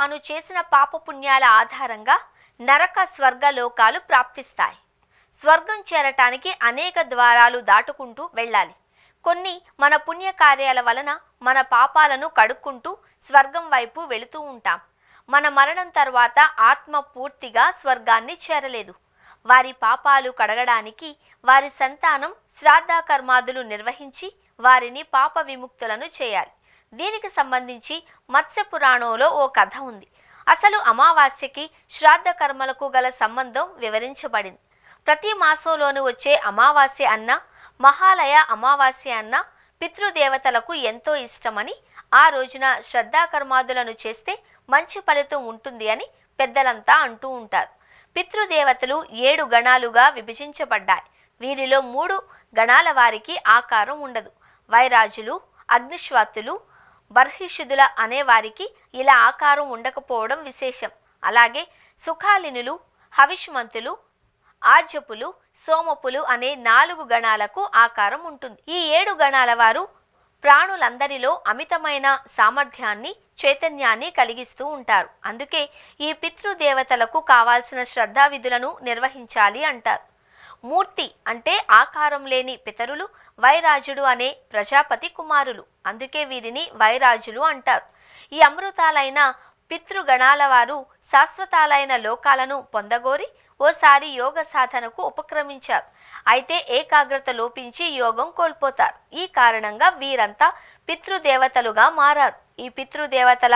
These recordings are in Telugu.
తాను చేసిన పాపపుణ్యాల ఆధారంగా నరక స్వర్గ లోకాలు ప్రాప్తిస్తాయి. స్వర్గం చేరటానికి అనేక ద్వారాలు దాటుకుంటూ వెళ్ళాలి. కొన్ని మన పుణ్యకార్యాల వలన మన పాపాలను కడుక్కుంటూ స్వర్గం వైపు వెళుతూ ఉంటాం. మన మరణం తర్వాత ఆత్మ పూర్తిగా స్వర్గాన్ని చేరలేదు. వారి పాపాలు కడగడానికి వారి సంతానం శ్రాద్ధ కర్మాదులు నిర్వహించి వారిని పాప విముక్తులను చేయాలి. దీనికి సంబంధించి మత్స్య పురాణంలో ఓ కథ ఉంది. అసలు అమావాస్యకి శ్రాద్ధ కర్మలకు గల సంబంధం వివరించబడింది. ప్రతి మాసంలోని వచ్చే అమావాస్య అన్న, మహాలయ అమావాస్య అన్న పితృదేవతలకు ఎంతో ఇష్టమని, ఆ రోజున శ్రద్ధాకర్మాదులను చేస్తే మంచి ఫలితం ఉంటుంది అని పెద్దలంతా అంటూ ఉంటారు. పితృదేవతలు 7 గణాలుగా విభజించబడ్డాయి. వీరిలో 3 గణాల వారికి ఆకారం ఉండదు. వైరాజులు, అగ్నిశ్వాతులు, బర్హిషుదుల అనేవారికి ఇలా ఆకారం ఉండకపోవడం విశేషం. అలాగే సుఖాలినులు, హవిష్మంతులు, ఆజ్యపులు, సోమపులు అనే 4 గణాలకు ఆకారం ఉంటుంది. ఈ 7 గణాల వారు ప్రాణులందరిలో అమితమైన సామర్థ్యాన్ని, చైతన్యాన్ని కలిగిస్తూ ఉంటారు. అందుకే ఈ పితృదేవతలకు కావాల్సిన శ్రద్ధా విధులను నిర్వహించాలి అంటారు. మూర్తి అంటే ఆకారం లేని పితరులు వైరాజుడు అనే ప్రజాపతి కుమారులు. అందుకే వీరిని వైరాజులు అంటారు. ఈ అమృతాలైన పితృగణాల వారు శాశ్వతాలైన లోకాలను పొందగోరి ఓసారి యోగ సాధనకు ఉపక్రమించారు. అయితే ఏకాగ్రత లోపించి యోగం కోల్పోతారు. ఈ కారణంగా వీరంతా పితృదేవతలుగా మారారు. ఈ పితృదేవతల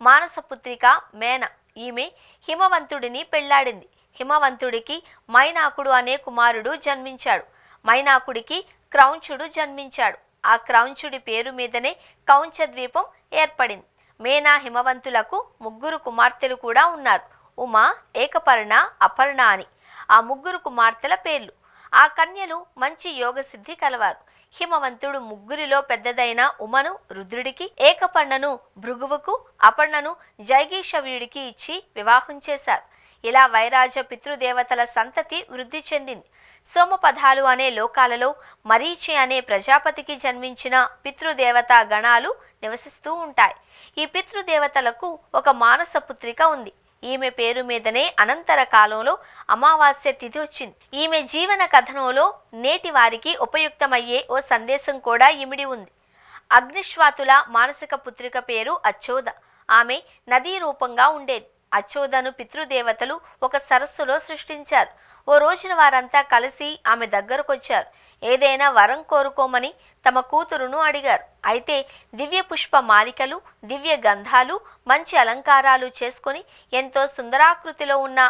మానసపుత్రిక మేన. ఈమె హిమవంతుడిని పెళ్లాడింది. హిమవంతుడికి మైనాకుడు అనే కుమారుడు జన్మించాడు. మైనాకుడికి క్రౌంచుడు జన్మించాడు. ఆ క్రౌంచుడి పేరు మీదనే కౌంచ ద్వీపం ఏర్పడింది. మేనా హిమవంతులకు 3 కుమార్తెలు కూడా ఉన్నారు. ఉమా, ఏకపర్ణ, అపర్ణ అని ఆ 3 కుమార్తెల పేర్లు. ఆ కన్యలు మంచి యోగసిద్ధి కలవారు. హిమవంతుడు 3 పెద్దదైన ఉమను రుద్రుడికి, ఏకపర్ణను భృగువుకు, అపర్ణను జైగీషవ్యుడికి ఇచ్చి వివాహం చేశారు. ఇలా వైరాజ పితృదేవతల సంతతి వృద్ధి చెందింది. సోమపదాలు అనే లోకాలలో మరీచి అనే ప్రజాపతికి జన్మించిన పితృదేవతా గణాలు నివసిస్తూ ఉంటాయి. ఈ పితృదేవతలకు ఒక మానస పుత్రిక ఉంది. ఈమె పేరు మీదనే అనంతర కాలంలో అమావాస్య తిథి వచ్చింది. ఈమె జీవన కథనంలో నేటి వారికి ఉపయుక్తమయ్యే ఓ సందేశం కూడా ఇమిడి ఉంది. అగ్నిశ్వాతుల మానసిక పుత్రిక పేరు అచ్చోద. ఆమె నదీ రూపంగా ఉండేది. అచ్చోదను పితృదేవతలు ఒక సరస్సులో సృష్టించారు. ఓ రోజున వారంతా కలిసి ఆమె దగ్గరకొచ్చారు. ఏదైనా వరం కోరుకోమని తమ కూతురును అడిగారు. అయితే దివ్య పుష్ప మాలికలు, దివ్య గంధాలు, మంచి అలంకారాలు చేసుకొని ఎంతో సుందరాకృతిలో ఉన్న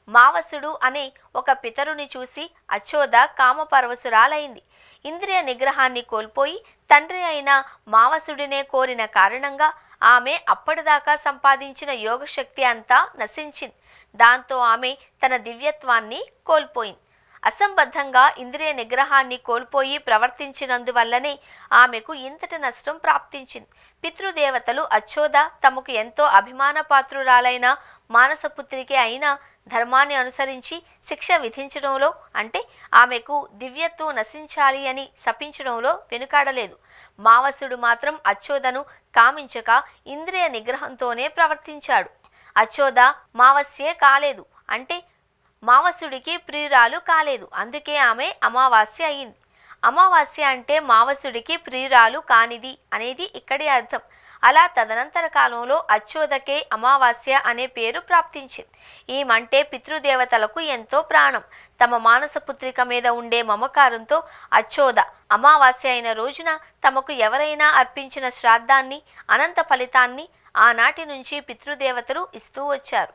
మావసుడు అనే ఒక పితరుని చూసి అచ్చోద కామపరవశురాలైంది. ఇంద్రియ నిగ్రహాన్ని కోల్పోయి తండ్రి అయిన మావసుడినే కోరిన కారణంగా ఆమె అప్పటిదాకా సంపాదించిన యోగశక్తి అంతా నశించింది. దాంతో ఆమె తన దివ్యత్వాన్ని కోల్పోయింది. అసంబద్ధంగా ఇంద్రియ నిగ్రహాన్ని కోల్పోయి ప్రవర్తించినందువల్లనే ఆమెకు ఇంతటి నష్టం ప్రాప్తించింది. పితృదేవతలు అచ్చోద తమకు ఎంతో అభిమానపాత్రురాలైన మానసపుత్రికే అయినా ధర్మాన్ని అనుసరించి శిక్ష విధించడంలో, అంటే ఆమెకు దివ్యత్వం నశించాలి అని శపించడంలో వెనుకాడలేదు. మావసుడు మాత్రం అచ్చోదను కామించక ఇంద్రియ నిగ్రహంతోనే ప్రవర్తించాడు. అచ్చోద మావస్యే కాలేదు, అంటే మావసుడికి ప్రియురాలు కాలేదు. అందుకే ఆమె అమావాస్య అయింది. అమావాస్య అంటే మావసుడికి ప్రియురాలు కానిది అనేది ఇక్కడి అర్థం. అలా తదనంతర కాలంలో అచ్చోదకే అమావాస్య అనే పేరు ప్రాప్తించింది. ఈమంటే పితృదేవతలకు ఎంతో ప్రాణం. తమ మానసపుత్రిక మీద ఉండే మమకారంతో అచ్చోద అమావాస్య అయిన రోజున తమకు ఎవరైనా అర్పించిన శ్రాద్ధాన్ని, అనంత ఫలితాన్ని ఆనాటి నుంచి పితృదేవతలు ఇస్తూ వచ్చారు.